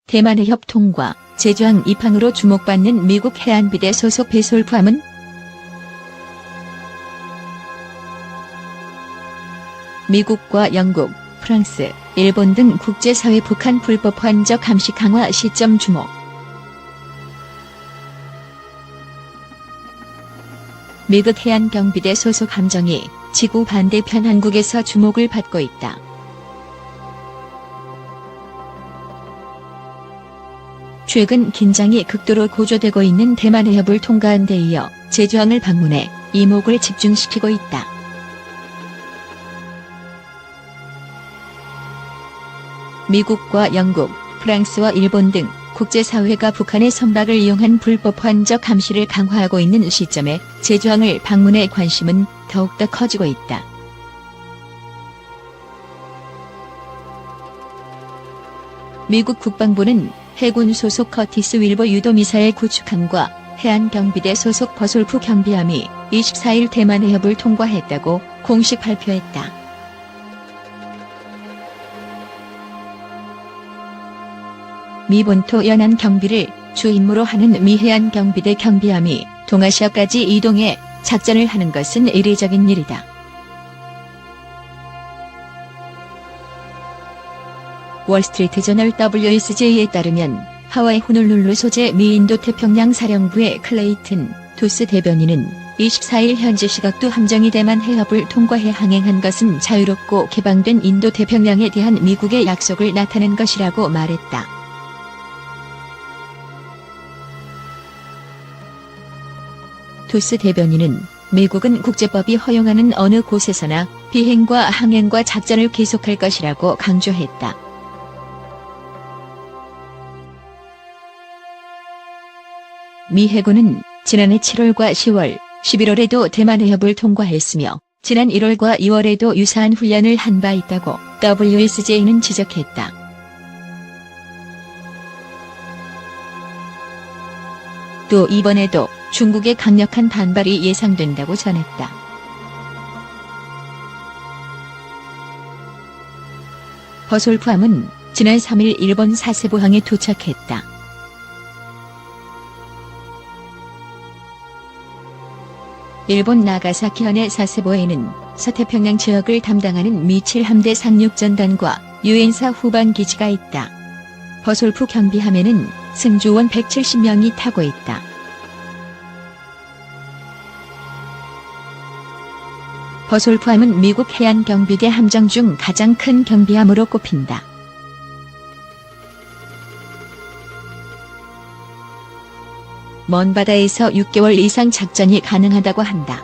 대만해협 통과, 제주항 입항으로 주목받는 미국 해안비대 소속 배솔프함은 미국과 영국, 프랑스, 일본 등 국제사회 북한 불법 환적 감시 강화 시점 주목. 미국 해안경비대 소속 함정이 지구 반대편 한국에서 주목을 받고 있다. 최근 긴장이 극도로 고조되고 있는 대만해협을 통과한 데 이어 제주항을 방문해 이목을 집중시키고 있다. 미국과 영국, 프랑스와 일본 등 국제사회가 북한의 선박을 이용한 불법 환적 감시를 강화하고 있는 시점에 제주항을 방문해 관심은 더욱더 커지고 있다. 미국 국방부는 해군 소속 커티스 윌버 유도미사일 구축함과 해안경비대 소속 버솔프 경비함이 24일 대만해협을 통과했다고 공식 발표했다. 미 본토 연안 경비를 주 임무로 하는 미 해안경비대 경비함이 동아시아까지 이동해 작전을 하는 것은 이례적인 일이다. 월스트리트 저널 WSJ에 따르면 하와이 호놀룰루 소재 미 인도태평양 사령부의 클레이튼 도스 대변인은 24일 현지 시각도 함정이 대만 해협을 통과해 항행한 것은 자유롭고 개방된 인도태평양에 대한 미국의 약속을 나타낸 것이라고 말했다. 도스 대변인은 미국은 국제법이 허용하는 어느 곳에서나 비행과 항행과 작전을 계속할 것이라고 강조했다. 미 해군은 지난해 7월과 10월, 11월에도 대만해협을 통과했으며 지난 1월과 2월에도 유사한 훈련을 한 바 있다고 WSJ는 지적했다. 또 이번에도 중국의 강력한 반발이 예상된다고 전했다. 버솔프함은 지난 3일 일본 사세보항에 도착했다. 일본 나가사키현의 사세보에는 서태평양 지역을 담당하는 미 7함대 상륙전단과 유엔사 후반 기지가 있다. 버솔프 경비함에는 승조원 170명이 타고 있다. 버솔프함은 미국 해안경비대 함정 중 가장 큰 경비함으로 꼽힌다. 먼 바다에서 6개월 이상 작전이 가능하다고 한다.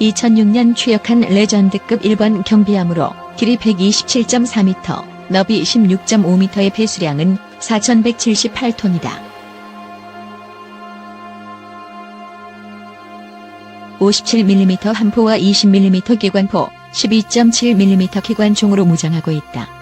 (2006년) 취역한 레전드급 일본 경비함으로 길이 127.4m, 너비 16.5m의 배수량은 4,178톤이다. 57mm 함포와 20mm 기관포, 12.7mm 기관총으로 무장하고 있다.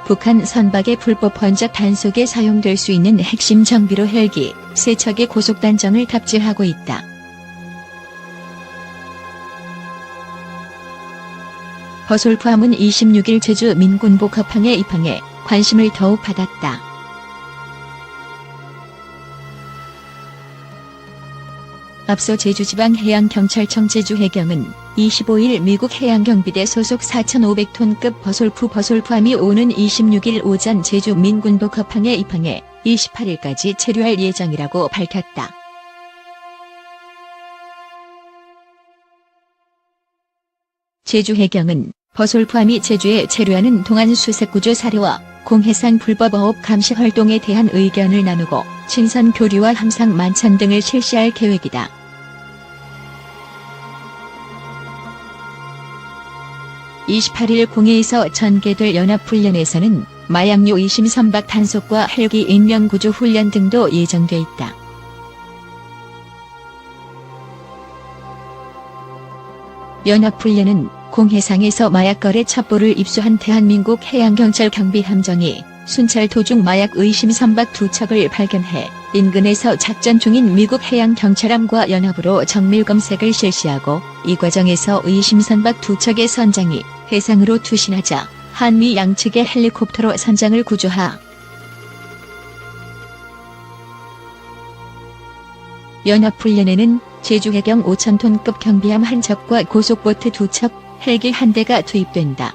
북한 선박의 불법 환적 단속에 사용될 수 있는 핵심 정비로 헬기 3척의 고속단정을 탑재하고 있다. 버솔프함은 26일 제주 민군복합항에 입항해 관심을 더욱 받았다. 앞서 제주지방해양경찰청 제주해경은 25일 미국 해양경비대 소속 4,500톤급 버솔프함이 오는 26일 오전 제주 민군복합항에 입항해 28일까지 체류할 예정이라고 밝혔다. 제주해경은 버솔프함이 제주에 체류하는 동안 수색구조 사례와 공해상 불법 어업 감시 활동에 대한 의견을 나누고 친선 교류와 함상 만찬 등을 실시할 계획이다. (28일) 공해에서 전개될 연합훈련에서는 마약류 의심 선박 단속과 헬기 인명구조 훈련 등도 예정돼 있다. 연합훈련은 공해상에서 마약거래 첩보를 입수한 대한민국 해양경찰 경비함정이 순찰 도중 마약 의심 선박 2척을 발견해 인근에서 작전 중인 미국 해양경찰함과 연합으로 정밀 검색을 실시하고 이 과정에서 의심선박 2척의 선장이 해상으로 투신하자 한미 양측의 헬리콥터로 선장을 구조하 연합훈련에는 제주해경 5,000톤급 경비함 1척과 고속보트 2척, 헬기 1대가 투입된다.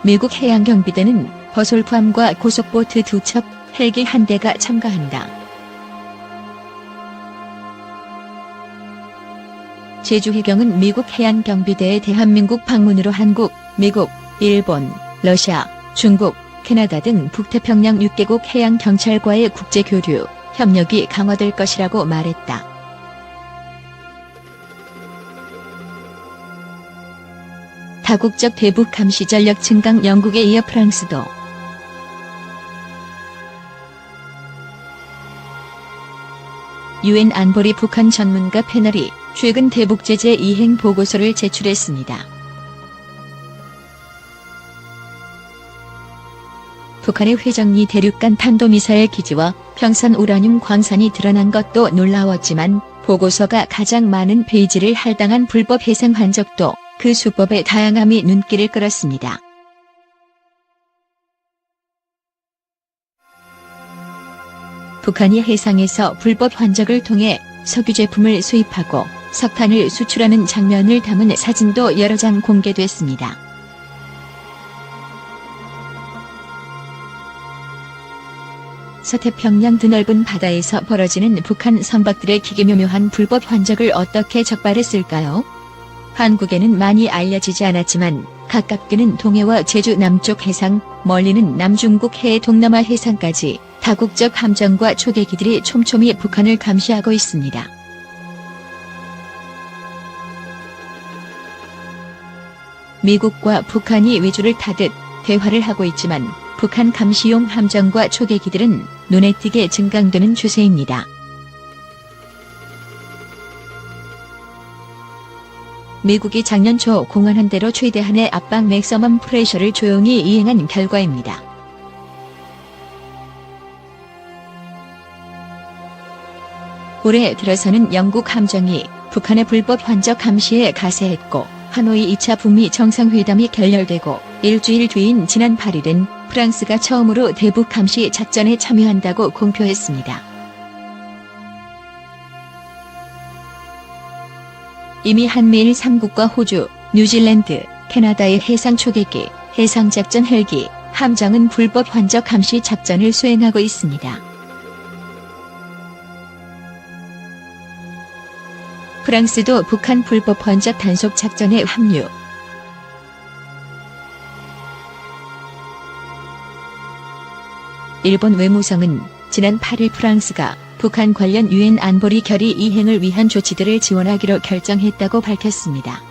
미국 해양경비대는 버솔프함과 고속보트 2척, 헬기 1대가 참가한다. 제주해경은 미국 해양경비대의 대한민국 방문으로 한국, 미국, 일본, 러시아, 중국, 캐나다 등 북태평양 6개국 해양경찰과의 국제교류, 협력이 강화될 것이라고 말했다. 다국적 대북 감시 전력 증강 영국에 이어 프랑스도 유엔 안보리 북한 전문가 패널이 최근 대북 제재 이행 보고서를 제출했습니다. 북한의 회정리 대륙간 탄도미사일 기지와 평산 우라늄 광산이 드러난 것도 놀라웠지만 보고서가 가장 많은 페이지를 할당한 불법 해상 흔적도 그 수법의 다양함이 눈길을 끌었습니다. 북한이 해상에서 불법 흔적을 통해 석유 제품을 수입하고 석탄을 수출하는 장면을 담은 사진도 여러 장 공개됐습니다. 서태평양 드넓은 바다에서 벌어지는 북한 선박들의 기계묘묘한 불법 흔적을 어떻게 적발했을까요? 한국에는 많이 알려지지 않았지만 가깝게는 동해와 제주 남쪽 해상, 멀리는 남중국 해의 동남아 해상까지 다국적 함정과 초계기들이 촘촘히 북한을 감시하고 있습니다. 미국과 북한이 외주를 타듯 대화를 하고 있지만 북한 감시용 함정과 초계기들은 눈에 띄게 증강되는 추세입니다. 미국이 작년 초 공언한 대로 최대한의 압박 맥서멈 프레셔를 조용히 이행한 결과입니다. 올해 들어서는 영국 함정이 북한의 불법 흔적 감시에 가세했고 하노이 2차 북미 정상회담이 결렬되고 일주일 뒤인 지난 8일은 프랑스가 처음으로 대북 감시 작전에 참여한다고 공표했습니다. 이미 한미일 3국과 호주, 뉴질랜드, 캐나다의 해상 초계기, 해상작전 헬기, 함정은 불법 흔적 감시 작전을 수행하고 있습니다. 프랑스도 북한 불법 흔적 단속 작전에 합류. 일본 외무성은 지난 8일 프랑스가 북한 관련 유엔 안보리 결의 이행을 위한 조치들을 지원하기로 결정했다고 밝혔습니다.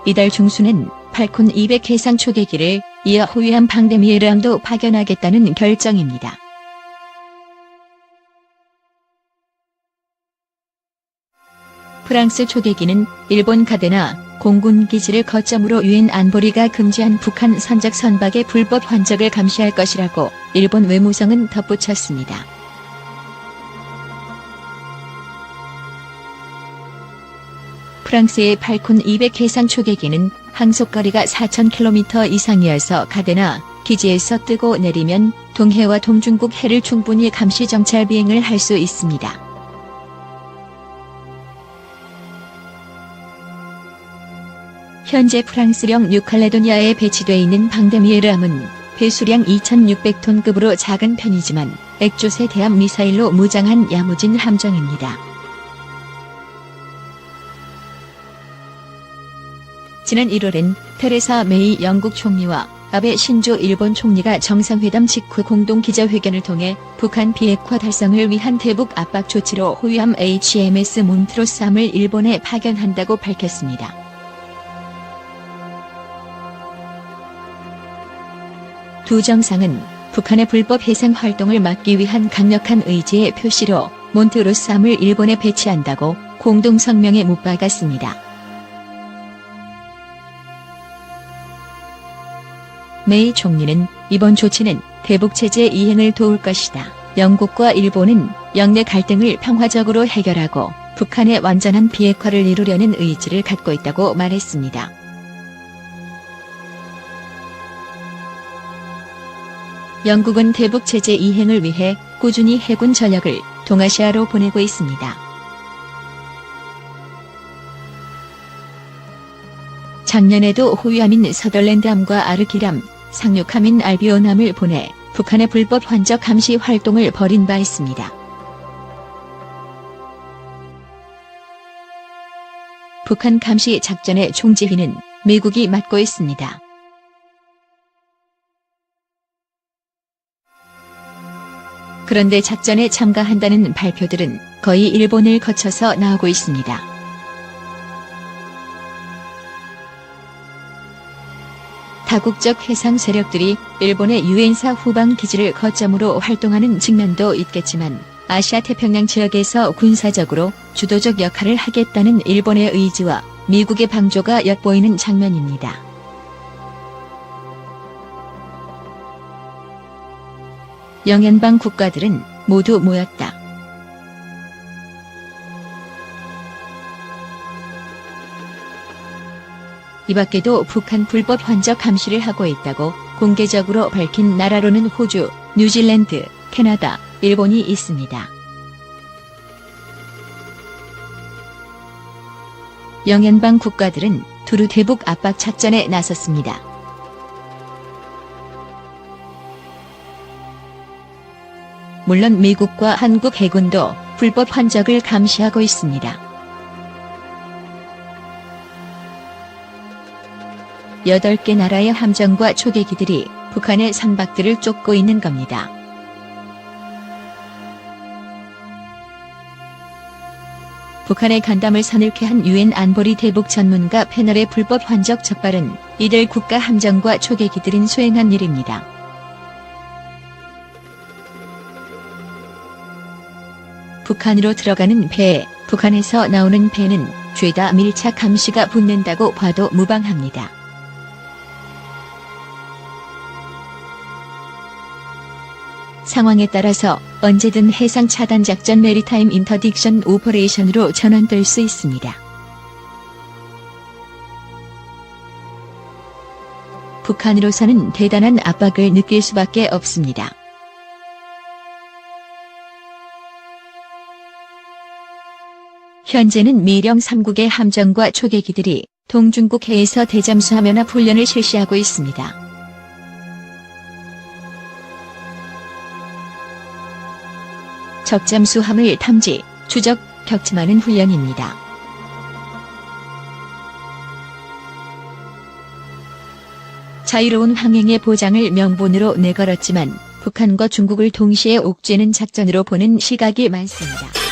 이달 중순엔 팔콘 200 해상 초계기를 이어 호위함 방대미에르함도 파견하겠다는 결정입니다. 프랑스 초계기는 일본 가데나 공군 기지를 거점으로 유엔 안보리가 금지한 북한 선적 선박의 불법 흔적을 감시할 것이라고 일본 외무성은 덧붙였습니다. 프랑스의 팔콘 200 해상 초계기는 항속거리가 4,000km 이상이어서 가데나 기지에서 뜨고 내리면 동해와 동중국 해를 충분히 감시 정찰 비행을 할 수 있습니다. 현재 프랑스령 뉴칼레도니아에 배치돼 있는 방대미에르함은 배수량 2,600톤급으로 작은 편이지만 액조세 대함 미사일로 무장한 야무진 함정입니다. 지난 1월엔 테레사 메이 영국 총리와 아베 신조 일본 총리가 정상회담 직후 공동 기자회견을 통해 북한 비핵화 달성을 위한 대북 압박 조치로 호위함 HMS 몬트로스함을 일본에 파견한다고 밝혔습니다. 두 정상은 북한의 불법 해상 활동을 막기 위한 강력한 의지의 표시로 몬트로스함을 일본에 배치한다고 공동 성명에 못 박았습니다. 메이 총리는 이번 조치는 대북체제 이행을 도울 것이다. 영국과 일본은 영내 갈등을 평화적으로 해결하고 북한의 완전한 비핵화를 이루려는 의지를 갖고 있다고 말했습니다. 영국은 대북체제 이행을 위해 꾸준히 해군 전력을 동아시아로 보내고 있습니다. 작년에도 호위함인 서덜랜드함과 아르키람, 상륙함인 알비온함을 보내 북한의 불법 환적 감시 활동을 벌인 바 있습니다. 북한 감시 작전의 총지휘는 미국이 맡고 있습니다. 그런데 작전에 참가한다는 발표들은 거의 일본을 거쳐서 나오고 있습니다. 다국적 해상 세력들이 일본의 유엔사 후방 기지를 거점으로 활동하는 측면도 있겠지만 아시아 태평양 지역에서 군사적으로 주도적 역할을 하겠다는 일본의 의지와 미국의 방조가 엿보이는 장면입니다. 영연방 국가들은 모두 모였다. 이 밖에도 북한 불법 환적 감시를 하고 있다고 공개적으로 밝힌 나라로는 호주, 뉴질랜드, 캐나다, 일본이 있습니다. 영연방 국가들은 두루 대북 압박 작전에 나섰습니다. 물론 미국과 한국 해군도 불법 환적을 감시하고 있습니다. 8개 나라의 함정과 초계기들이 북한의 선박들을 쫓고 있는 겁니다. 북한의 간담을 서늘케 한 유엔 안보리 대북 전문가 패널의 불법 환적 적발은 이들 국가 함정과 초계기들인 수행한 일입니다. 북한으로 들어가는 배, 북한에서 나오는 배는 죄다 밀착 감시가 붙는다고 봐도 무방합니다. 상황에 따라서 언제든 해상 차단 작전 메리타임 인터딕션 오퍼레이션으로 전환될 수 있습니다. 북한으로서는 대단한 압박을 느낄 수밖에 없습니다. 현재는 미령 3국의 함정과 초계기들이 동중국 해에서 대잠수함 연합 훈련을 실시하고 있습니다. 적잠수함을 탐지, 추적, 격침하는 훈련입니다. 자유로운 항행의 보장을 명분으로 내걸었지만 북한과 중국을 동시에 옥죄는 작전으로 보는 시각이 많습니다.